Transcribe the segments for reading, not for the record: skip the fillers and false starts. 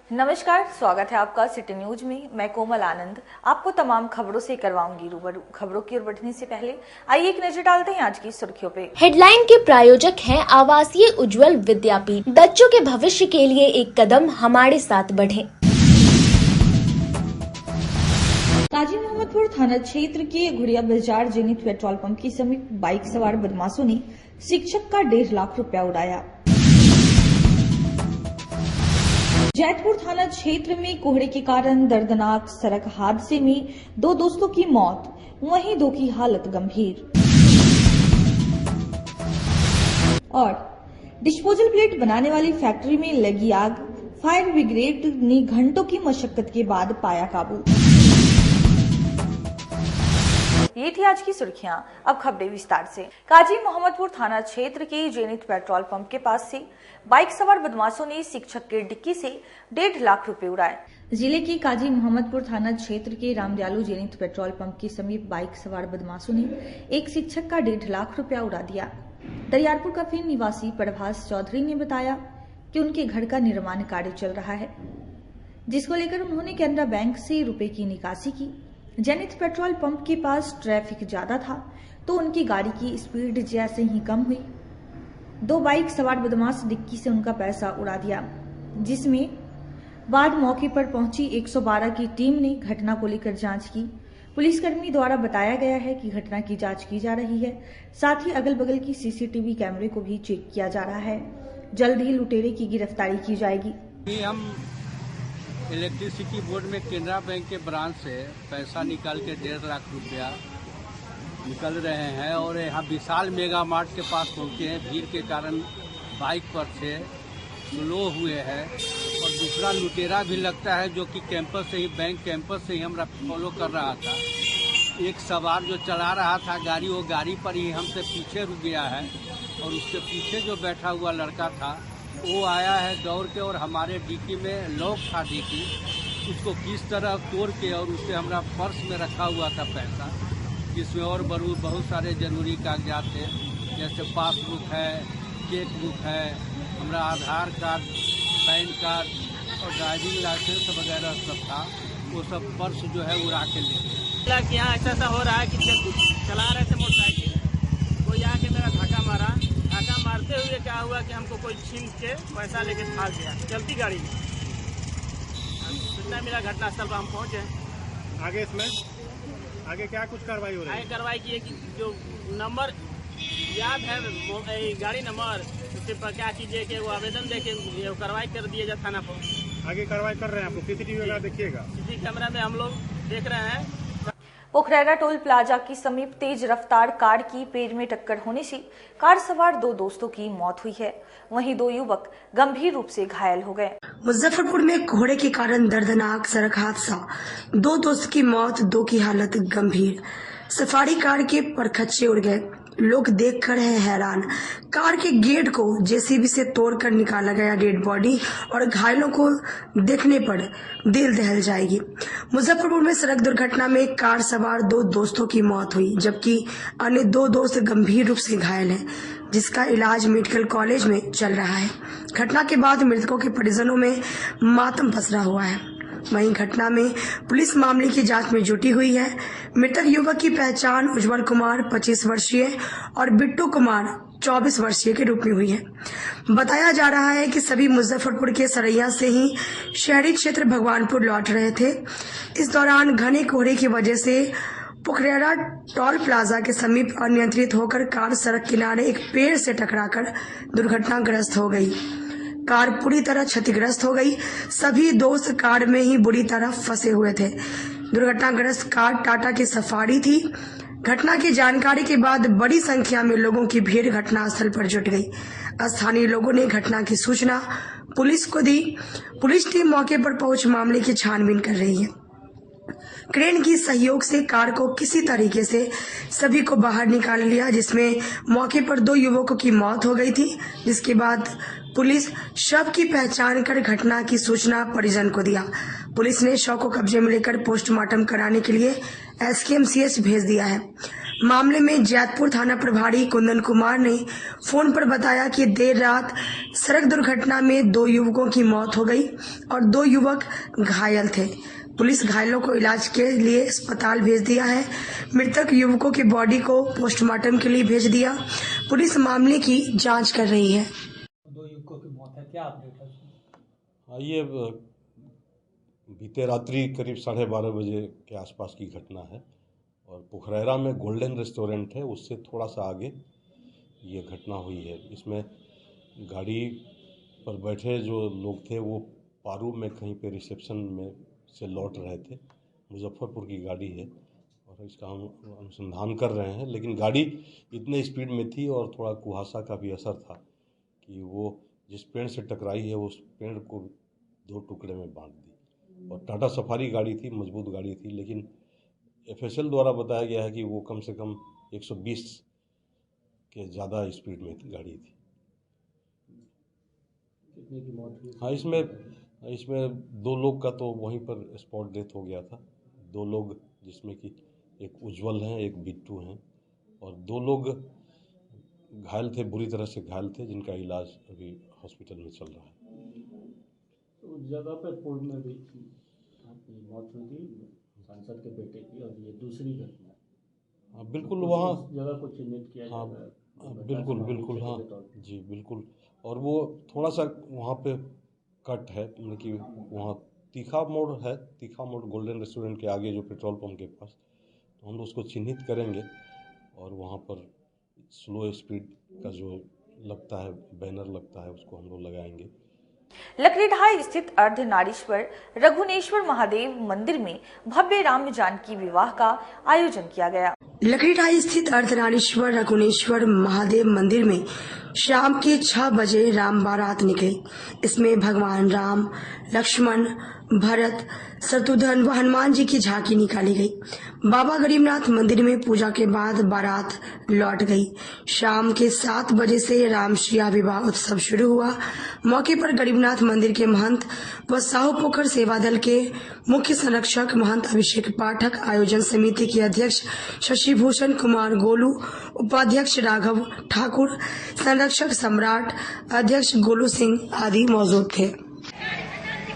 नमस्कार, स्वागत है आपका सिटी न्यूज में। मैं कोमल आनंद आपको तमाम खबरों से करवाऊंगी रूबरू। खबरों की ओर बढ़ने से पहले आइए एक नजर डालते हैं आज की सुर्खियों पे। हेडलाइन के प्रायोजक हैं आवासीय उज्जवल विद्यापीठ। बच्चों के भविष्य के लिए एक कदम हमारे साथ बढ़ें। काजी मोहम्मदपुर थाना क्षेत्र के घुड़िया बाजार जेनिथ पेट्रोल पंप के समीप बाइक सवार बदमाशों ने शिक्षक का 1.5 लाख रुपया उड़ाया। जैतपुर थाना क्षेत्र में कोहरे के कारण दर्दनाक सड़क हादसे में 2 दोस्तों की मौत, वहीं 2 की हालत गंभीर। और डिस्पोजल प्लेट बनाने वाली फैक्ट्री में लगी आग, फायर ब्रिगेड ने घंटों की मशक्कत के बाद पाया काबू। ये थी आज की सुर्खियां। अब खबरें विस्तार से। काजी मोहम्मदपुर थाना क्षेत्र के जेनिथ पेट्रोल पंप के पास से बाइक सवार बदमाशों ने शिक्षक के डिक्की से 1.5 लाख रुपए उड़ाए। जिले के काजी मोहम्मदपुर थाना क्षेत्र के रामदयालु जेनिथ पेट्रोल पंप के समीप बाइक सवार बदमाशों ने एक शिक्षक का 1.5 लाख रुपया उड़ा दिया। दरियारपुर कफीन निवासी प्रभास चौधरी ने बताया कि उनके घर का निर्माण कार्य चल रहा है, जिसको लेकर उन्होंने कैनरा बैंक से रुपए की निकासी की। जेनिथ पेट्रोल पंप के पास ट्रैफिक ज्यादा था तो उनकी गाड़ी की स्पीड जैसे ही कम हुई, 2 बाइक सवार बदमाश डिक्की से उनका पैसा उड़ा दिया, जिसमें बाद मौके पर पहुंची 112 की टीम ने घटना को लेकर जांच की। पुलिसकर्मी द्वारा बताया गया है कि घटना की जांच की जा रही है, साथ ही अगल बगल की सीसीटीवी कैमरे को भी चेक किया जा रहा है। जल्द ही लुटेरे की गिरफ्तारी की जाएगी। हम इलेक्ट्रिसिटी बोर्ड में केनरा बैंक के ब्रांच से पैसा निकाल के 1.5 लाख रुपया निकल रहे हैं और यहाँ विशाल मेगा मार्ट के पास पहुँचे हैं। भीड़ के कारण बाइक पर से स्लो हुए हैं और दूसरा लुटेरा भी लगता है जो कि कैंपस से ही, बैंक कैंपस से ही हमरा फॉलो कर रहा था। एक सवार जो चला रहा था गाड़ी, वो गाड़ी पर ही हमसे पीछे रुक गया है और उसके पीछे जो बैठा हुआ लड़का था वो आया है दौड़ के और हमारे डिक्की में लॉक था डिक्की, उसको किस तरह तोड़ के और उससे हमारा पर्स में रखा हुआ था पैसा, जिसमें और बहुत सारे जरूरी कागजात थे, जैसे पासबुक है, चेक बुक है, हमारा आधार कार्ड, पैन कार्ड और ड्राइविंग लाइसेंस वगैरह सब था। वो सब पर्स जो है उड़ा के ले गए। यहाँ ऐसा हो रहा है कि चला रहे थे मोटरसाइकिल, कोई आके मेरा धक्का मारा। धक्का मारते हुए क्या हुआ कि हमको कोई छीन के पैसा लेके भाग गया चलती गाड़ी में। सूचना मिला, घटनास्थल पर हम पहुंचे। आगे इसमें आगे क्या कुछ कार्रवाई हो रही है? आगे कार्रवाई की है कि जो नंबर याद है गाड़ी नंबर, उसके पर क्या कीजिए कि वो आवेदन दे के कार्रवाई कर दिए जाए थाना पर। आगे कार्रवाई कर रहे हैं, आपको सीसीटीवी वगैरह देखिएगा। सीसी कैमरा में हम लोग देख रहे हैं। पोखरेरा टोल प्लाजा के समीप तेज रफ्तार कार की पेड़ में टक्कर होने से कार सवार 2 दोस्तों की मौत हुई है, वहीं 2 युवक गंभीर रूप से घायल हो गए। मुजफ्फरपुर में कोहरे के कारण दर्दनाक सड़क हादसा, 2 दोस्त की मौत, 2 की हालत गंभीर। सफारी कार के परखच्चे उड़ गए, लोग देखकर हैं हैरान। कार के गेट को जेसीबी से तोड़कर निकाला गया डेड बॉडी और घायलों को देखने पर दिल दहल जाएगी। मुजफ्फरपुर में सड़क दुर्घटना में कार सवार 2 दोस्तों की मौत हुई, जबकि अन्य 2 दोस्त गंभीर रूप से घायल हैं, जिसका इलाज मेडिकल कॉलेज में चल रहा है। घटना के बाद मृतकों के परिजनों में मातम पसरा हुआ है। वहीं घटना में पुलिस मामले की जांच में जुटी हुई है। मृतक युवक की पहचान उज्जवल कुमार 25 वर्षीय और बिट्टू कुमार 24 वर्षीय के रूप में हुई है। बताया जा रहा है कि सभी मुजफ्फरपुर के सरैया से ही शहरी क्षेत्र भगवानपुर लौट रहे थे। इस दौरान घने कोहरे की वजह से पोखरेरा टोल प्लाजा के समीप अनियंत्रित होकर कार सड़क किनारे एक पेड़ से टकराकर दुर्घटनाग्रस्त हो गई। कार पूरी तरह क्षतिग्रस्त हो गई। सभी दोस्त कार में ही बुरी तरह फंसे हुए थे। दुर्घटनाग्रस्त कार टाटा की सफारी थी। घटना की जानकारी के बाद बड़ी संख्या में लोगों की भीड़ घटनास्थल पर जुट गई। स्थानीय लोगों ने घटना की सूचना पुलिस को दी। पुलिस टीम मौके पर पहुंच मामले की छानबीन कर रही है। क्रेन की सहयोग से कार को किसी तरीके से सभी को बाहर निकाल लिया, जिसमें मौके पर 2 युवकों की मौत हो गई थी, जिसके बाद पुलिस शव की पहचान कर घटना की सूचना परिजन को दिया। पुलिस ने शव को कब्जे में लेकर पोस्टमार्टम कराने के लिए एसकेएमसीएच भेज दिया है। मामले में जैतपुर थाना प्रभारी कुंदन कुमार ने फोन पर बताया कि देर रात सड़क दुर्घटना में 2 युवकों की मौत हो गई और 2 युवक घायल थे। पुलिस घायलों को इलाज के लिए अस्पताल भेज दिया है। मृतक युवकों की बॉडी को पोस्टमार्टम के लिए भेज दिया। पुलिस मामले की जांच कर रही है। 2 युवकों की मौत है, क्या अपडेट है? ये बीते रात्रि करीब 12:30 बजे के आसपास की घटना है और पुखरैरा में गोल्डन रेस्टोरेंट है, उससे थोड़ा सा आगे ये घटना हुई है। इसमें गाड़ी पर बैठे जो लोग थे वो पारू में कहीं पे रिसेप्शन में से लौट रहे थे। मुजफ्फरपुर की गाड़ी है और इसका हम अनुसंधान कर रहे हैं, लेकिन गाड़ी इतने स्पीड में थी और थोड़ा कुहासा का भी असर था कि वो जिस पेड़ से टकराई है उस पेड़ को 2 टुकड़े में बांट दी। और टाटा सफारी गाड़ी थी, मजबूत गाड़ी थी, लेकिन FSL द्वारा बताया गया है कि वो कम से कम 120 के ज़्यादा स्पीड में गाड़ी थी। कितने की मौत हुई? हाँ, इसमें 2 लोग का तो वहीं पर स्पॉट डेथ हो गया था। 2 लोग जिसमें कि एक उज्जवल हैं, एक बिट्टू हैं और 2 लोग घायल थे, बुरी तरह से घायल थे, जिनका इलाज अभी हॉस्पिटल में चल रहा है। तो उस जगह पर पूर्व में भी आपकी मौत हुई थी सांसद के बेटे की, और ये दूसरी घटना है। हाँ बिल्कुल, वहाँ जगह को चिन्हित किया हाँ जाएगा। बिल्कुल हाँ जी बिल्कुल। और वो थोड़ा सा वहाँ पे कट है, मतलब कि वहाँ तीखा मोड़ है, तीखा मोड़ गोल्डन रेस्टोरेंट के आगे जो पेट्रोल पंप के पास, तो हम लोग उसको चिन्हित करेंगे और वहाँ पर स्लो स्पीड का जो लगता है बैनर लगता है उसको हम लोग लगाएंगे। लकड़ीढाई स्थित अर्धनारीश्वर रघुनेश्वर महादेव मंदिर में भव्य राम जानकी विवाह का आयोजन किया गया। लकड़ीढाई स्थित अर्धनारीश्वर रघुनेश्वर महादेव मंदिर में शाम के 6 बजे राम बारात निकली। इसमें भगवान राम, लक्ष्मण, भरत, शत्रुघ्न व हनुमान जी की झांकी निकाली गई। बाबा गरीबनाथ मंदिर में पूजा के बाद बारात लौट गई। शाम के 7 बजे से रामशिया विवाह उत्सव शुरू हुआ। मौके पर गरीबनाथ मंदिर के महंत व साहू पोखर सेवा दल के मुख्य संरक्षक महंत अभिषेक पाठक, आयोजन समिति के अध्यक्ष शशिभूषण कुमार गोलू, उपाध्यक्ष राघव ठाकुर, संरक्षक सम्राट, अध्यक्ष गोलू सिंह आदि मौजूद थे।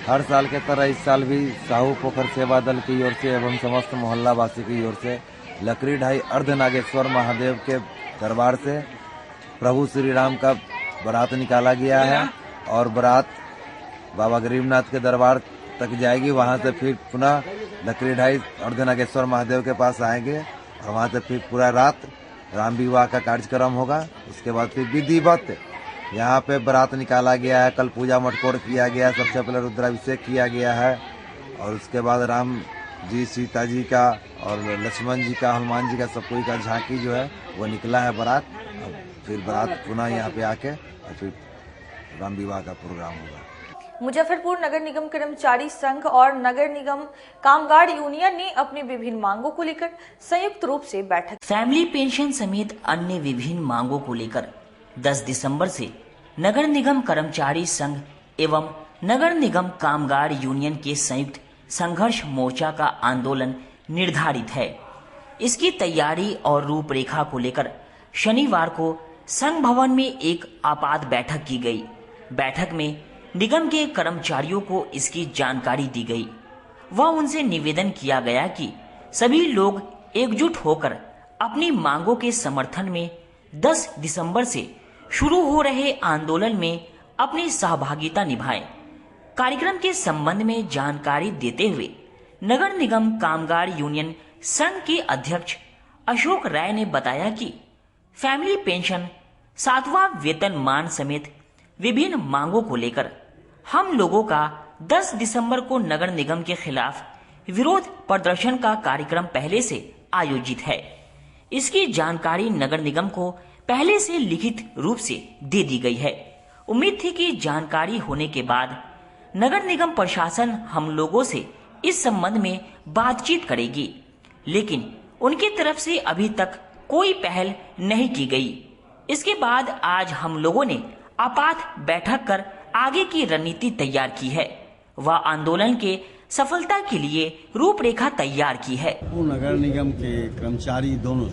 हर साल के तरह इस साल भी साहू पोखर सेवा दल की ओर से एवं समस्त मोहल्ला वासी की ओर से लकड़ीढाई अर्धनागेश्वर महादेव के दरबार से प्रभु श्री राम का बारात निकाला गया है और बारात बाबा गरीबनाथ के दरबार तक जाएगी। वहां से फिर पुनः लकड़ीढाई अर्धनागेश्वर महादेव के पास आएंगे और वहां से फिर पूरा रात राम विवाह का कार्यक्रम होगा। उसके बाद फिर विधिवत यहाँ पे बारात निकाला गया है। कल पूजा मटकोर किया गया, सबसे पहले रुद्राभिषेक किया गया है और उसके बाद राम जी, सीता जी का और लक्ष्मण जी का, हनुमान जी का, सब कोई का झांकी जो है वो निकला है बारात। फिर बारात पुनः यहाँ पे आके और फिर राम विवाह का प्रोग्राम होगा। मुजफ्फरपुर नगर निगम कर्मचारी संघ और नगर निगम कामगार यूनियन ने अपनी विभिन्न मांगों को लेकर संयुक्त रूप से बैठक। फैमिली पेंशन समेत अन्य विभिन्न मांगों को लेकर 10 दिसंबर से नगर निगम कर्मचारी संघ एवं नगर निगम कामगार यूनियन के संयुक्त संघर्ष मोर्चा का आंदोलन निर्धारित है। इसकी तैयारी और रूपरेखा को लेकर शनिवार को संघ भवन में एक आपात बैठक की गई। बैठक में निगम के कर्मचारियों को इसकी जानकारी दी गई व उनसे निवेदन किया गया कि सभी लोग एकजुट होकर अपनी मांगों के समर्थन में 10 दिसंबर से शुरू हो रहे आंदोलन में अपनी सहभागिता निभाएं। कार्यक्रम के संबंध में जानकारी देते हुए नगर निगम कामगार यूनियन संघ के अध्यक्ष अशोक राय ने बताया कि फैमिली पेंशन, 7वां वेतनमान समेत विभिन्न मांगों को लेकर हम लोगों का 10 दिसंबर को नगर निगम के खिलाफ विरोध प्रदर्शन का कार्यक्रम पहले से आयोजित है। इसकी जानकारी नगर निगम को पहले से लिखित रूप से दे दी गई है। उम्मीद थी कि जानकारी होने के बाद नगर निगम प्रशासन हम लोगों से इस संबंध में बातचीत करेगी, लेकिन उनकी तरफ से अभी तक कोई पहल नहीं की गई। इसके बाद आज हम लोगों ने आपात बैठक कर आगे की रणनीति तैयार की है व आंदोलन के सफलता के लिए रूपरेखा तैयार की है। नगर निगम के कर्मचारी दोनों,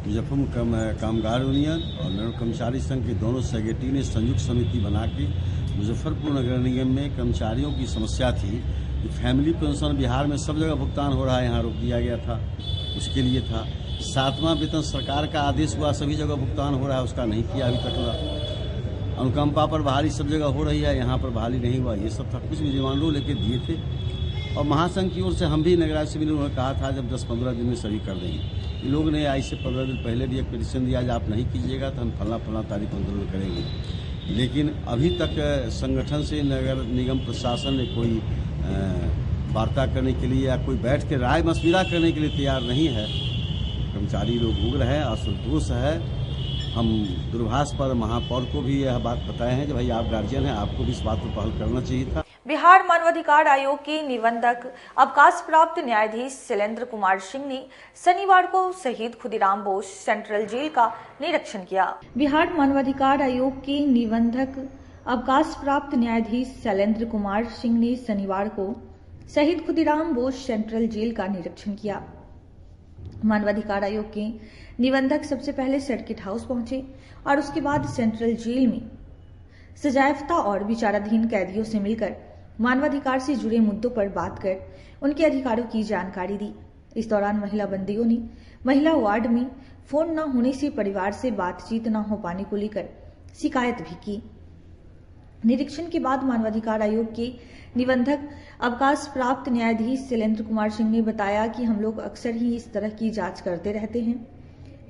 मुजफ्फरपुर कामगार यूनियन और नगर कर्मचारी संघ के दोनों सेक्रेटरी ने संयुक्त समिति बना के मुजफ्फरपुर नगर निगम में कर्मचारियों की समस्या थी कि फैमिली पेंशन बिहार में सब जगह भुगतान हो रहा है, यहाँ रोक दिया गया था, उसके लिए था। 7वां वेतन सरकार का आदेश हुआ, सभी जगह भुगतान हो रहा है, उसका नहीं किया अभी तक। अनुकंपा पर बहाली सब जगह हो रही है, यहाँ पर बहाली नहीं हुआ, ये सब था। कुछ भी डिमांडों लेके दिए थे और महासंघ की ओर से हम भी नगराज से मिले, उन्होंने कहा था जब 10-15 दिन में सभी कर देंगे। लोग ने आज से 15 दिन पहले भी एक पिटीशन दिया, आप नहीं कीजिएगा तो हम फलना तारीख आंदोलन करेंगे। लेकिन अभी तक संगठन से नगर निगम प्रशासन ने कोई वार्ता करने के लिए या कोई बैठ के राय मशविरा करने के लिए तैयार नहीं है। कर्मचारी लोग उग्र है, असंतोष है। हम दूरभाष पर महापौर को भी यह बात बताए हैं कि भाई आप गार्जियन हैं, आपको भी इस बात पर पहल करना चाहिए था। बिहार मानवाधिकार आयोग के निबंधक अवकाश प्राप्त न्यायाधीश शैलेंद्र कुमार सिंह ने शनिवार को शहीद खुदीराम बोस सेंट्रल जेल का निरीक्षण किया। बिहार मानवाधिकार आयोग के निबंधक अवकाश प्राप्त न्यायाधीश शैलेंद्र कुमार सिंह ने शनिवार को शहीद खुदीराम बोस सेंट्रल जेल का निरीक्षण किया। मानवाधिकार आयोग के निबंधक सबसे पहले सर्किट हाउस पहुंचे और उसके बाद सेंट्रल जेल में सजायाफ्ता और विचाराधीन कैदियों से मिलकर मानवाधिकार से जुड़े मुद्दों पर बात कर उनके अधिकारों की जानकारी दी। इस दौरान महिला बंदियों ने महिला वार्ड में फोन न होने से परिवार से बातचीत न हो पाने को लेकर शिकायत भी की। निरीक्षण के बाद मानवाधिकार आयोग के निबंधक अवकाश प्राप्त न्यायाधीश शैलेंद्र कुमार सिंह ने बताया कि हम लोग अक्सर ही इस तरह की जांच करते रहते हैं,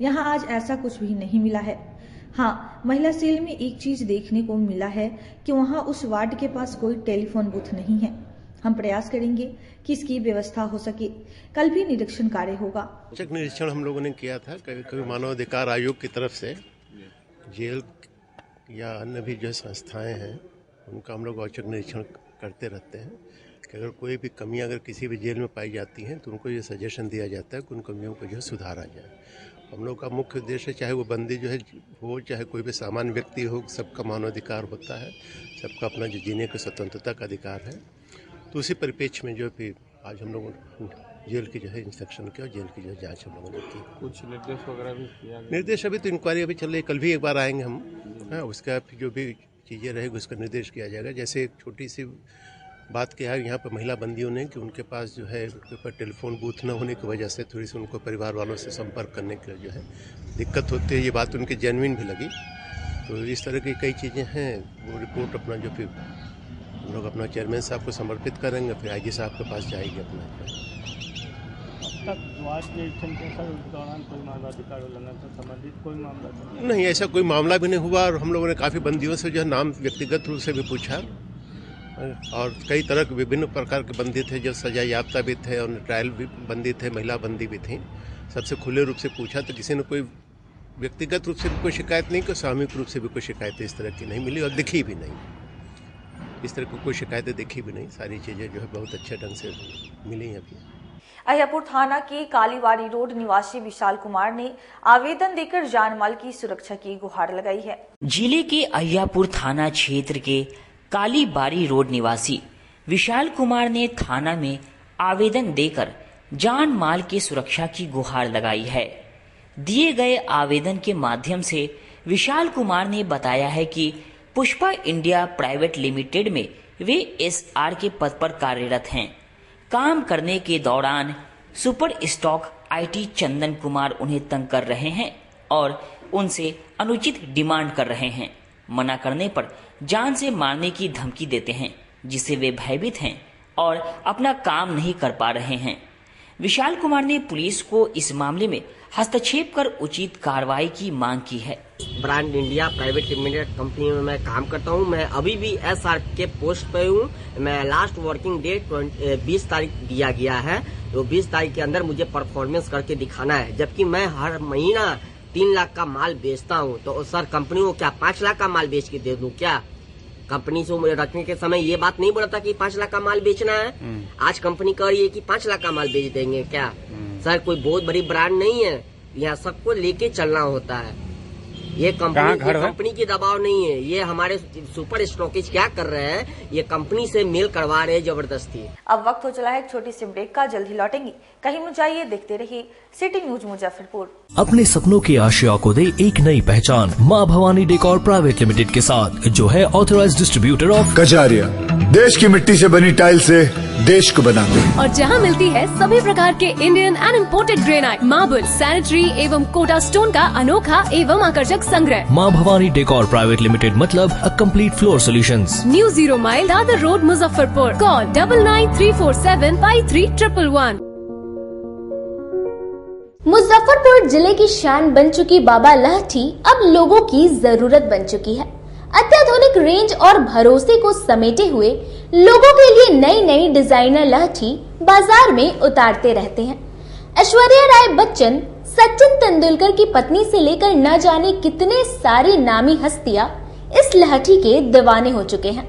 यहाँ आज ऐसा कुछ भी नहीं मिला है। हाँ, महिला सेल में एक चीज देखने को मिला है कि वहाँ उस वार्ड के पास कोई टेलीफोन बूथ नहीं है। हम प्रयास करेंगे कि इसकी व्यवस्था हो सके। कल भी निरीक्षण कार्य होगा। निरीक्षण हम लोगों ने किया था। कभी मानवाधिकार आयोग की तरफ से जेल या अन्य भी जो संस्थाएं हैं उनका हम लोग औचक निरीक्षण करते रहते हैं कि अगर कोई भी कमियां अगर किसी भी जेल में पाई जाती हैं तो उनको ये सजेशन दिया जाता है कि उन कमियों को जो है सुधारा जाए। हम लोग का मुख्य उद्देश्य चाहे वो बंदी जो है हो, चाहे कोई भी सामान्य व्यक्ति हो, सबका मानवाधिकार होता है, सबका अपना जो जीने की स्वतंत्रता का अधिकार है। तो उसी परिप्रेक्ष्य में जो है आज हम लोग जेल की जो है इंस्पेक्शन किया और जेल की जो है जाँच हम लोगों ने की। कुछ निर्देश वगैरह भी किया? निर्देश अभी तो इंक्वायरी अभी चल रही है, कल भी एक बार आएंगे हम। हाँ, उसका जो भी चीज़ें रहेगी उसका निर्देश किया जाएगा। जैसे एक छोटी सी बात किया है यहाँ पर महिला बंदियों ने कि उनके पास जो है उनके ऊपर टेलीफोन बूथ न होने की वजह से थोड़ी सी उनको परिवार वालों से संपर्क करने के लिए जो है दिक्कत होती है। ये बात उनकी जेन्युइन भी लगी। तो इस तरह की कई चीज़ें हैं। वो रिपोर्ट अपना जो फिर हम लोग अपना चेयरमैन साहब को समर्पित करेंगे, फिर IG साहब के पास जाएगी अपना। नहीं, ऐसा कोई मामला भी नहीं हुआ और हम लोगों ने काफ़ी बंदियों से जो है नाम व्यक्तिगत रूप से भी पूछा और कई तरह के विभिन्न प्रकार के बंदी थे, जो सजा याफ्ता भी थे और ट्रायल भी बंदी थे, महिला बंदी भी थी। सबसे खुले रूप से पूछा तो किसी ने कोई व्यक्तिगत रूप से भी कोई शिकायत नहीं, कोई सामूहिक रूप से भी कोई शिकायत इस तरह की नहीं मिली और दिखी भी नहीं। इस तरह की कोई शिकायतें दिखी भी नहीं। सारी चीज़ें जो है बहुत अच्छे ढंग से मिली अभी। अहियापुर थाना के कालीबाड़ी रोड निवासी विशाल कुमार ने आवेदन देकर जानमाल की सुरक्षा की गुहार लगाई है। जिले के अहियापुर थाना क्षेत्र के कालीबाड़ी रोड निवासी विशाल कुमार ने थाना में आवेदन देकर जान माल की सुरक्षा की गुहार लगाई है। दिए गए आवेदन के माध्यम से विशाल कुमार ने बताया है कि पुष्पा इंडिया प्राइवेट लिमिटेड में वे SR के पद पर कार्यरत हैं। काम करने के दौरान super stock IT Chandan Kumar उन्हें तंग कर रहे हैं और उनसे अनुचित डिमांड कर रहे हैं। मना करने पर जान से मारने की धमकी देते हैं, जिससे वे भयभीत हैं और अपना काम नहीं कर पा रहे हैं। विशाल कुमार ने पुलिस को इस मामले में हस्तक्षेप कर उचित कार्रवाई की मांग की है। Brand India private limited company में मैं काम करता हूं। मैं अभी भी SR के पोस्ट पे हूं। मैं लास्ट वर्किंग डेट 20 तारीख दिया गया है, तो 20 तारीख के अंदर मुझे परफॉर्मेंस करके दिखाना है। जबकि मैं हर महीना 3 लाख का माल बेचता हूं, तो सर कंपनी को क्या 5 लाख का माल बेच के दे दूं क्या? कंपनी से रखने के समय ये बात नहीं बोला था कि 5 लाख का माल बेचना है। आज कंपनी कह रही है कि 5 लाख का माल बेच देंगे क्या? सर कोई बहुत बड़ी ब्रांड नहीं है, यहाँ सबको लेके चलना होता है। ये कंपनी की दबाव नहीं है, ये हमारे सुपर स्टॉकिस्ट क्या कर रहे हैं, ये कंपनी से मेल करवा रहे हैं जबरदस्ती। अब वक्त हो चला है एक छोटी सी ब्रेक का, जल्द ही लौटेंगे। कहीं मत जाइए, देखते रहिए सिटी न्यूज मुजफ्फरपुर। अपने सपनों की आशिया को दे एक नई पहचान माँ भवानी डेकोर प्राइवेट लिमिटेड के साथ, जो है ऑथराइज्ड डिस्ट्रीब्यूटर ऑफ कजारिया। देश की मिट्टी से बनी टाइल से देश को बनाते हैं। और जहां मिलती है सभी प्रकार के Indian and imported granite, marble, sanitary एवं कोटा स्टोन का अनोखा एवं आकर्षक संग्रह। माँ भवानी डेकोर प्राइवेट लिमिटेड मतलब a complete floor solutions. New 0 mile Dadar road Muzaffarpur. Call 9934753111। Muzaffarpur जिले की शान बन चुकी बाबा लाठी अब लोगों की जरूरत बन चुकी है। अत्याधुनिक रेंज और भरोसे को समेटे हुए लोगों के लिए नई नई डिजाइनर लाठी बाजार में उतारते रहते हैं। ऐश्वर्या राय बच्चन, सचिन तेंदुलकर की पत्नी से लेकर न जाने कितने सारी नामी हस्तियां इस लाठी के दीवाने हो चुके हैं।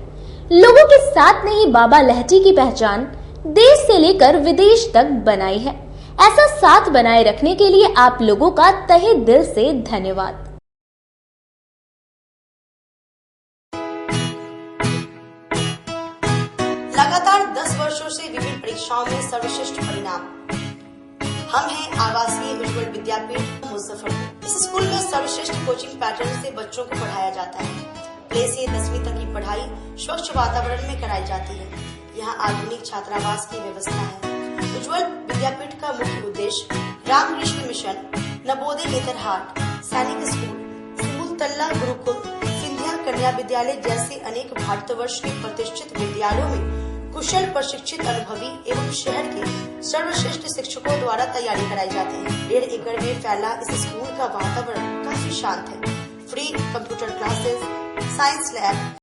लोगों के साथ ने ही बाबा लाठी की पहचान देश से लेकर विदेश तक बनाई है। ऐसा साथ बनाए रखने के लिए आप लोगों का तहे दिल से धन्यवाद। लगातार 10 वर्षों से विभिन्न परीक्षाओं में सर्वश्रेष्ठ परिणाम। हम हैं आवासीय उज्ज्वल विद्यापीठ मुजफ्फरपुर। इस स्कूल में सर्वश्रेष्ठ कोचिंग पैटर्न से बच्चों को पढ़ाया जाता है। प्ले से 10वीं तक की पढ़ाई स्वच्छ वातावरण में कराई जाती है। यहाँ आधुनिक छात्रावास की व्यवस्था है। उज्ज्वल विद्यापीठ का मुख्य उद्देश्य रामकृष्ण मिशन, नवोदय नेतरहाट, सैनिक स्कूल, सिमुलतल्ला गुरुकुल, सिंधिया कन्या विद्यालय जैसे अनेक भारतवर्ष के प्रतिष्ठित विद्यालयों में कुशल प्रशिक्षित अनुभवी एवं शहर के सर्वश्रेष्ठ शिक्षकों द्वारा तैयारी कराई जाती है। 1.5 एकड़ में फैला इस स्कूल का वातावरण काफी शांत है। Free computer classes, science lab,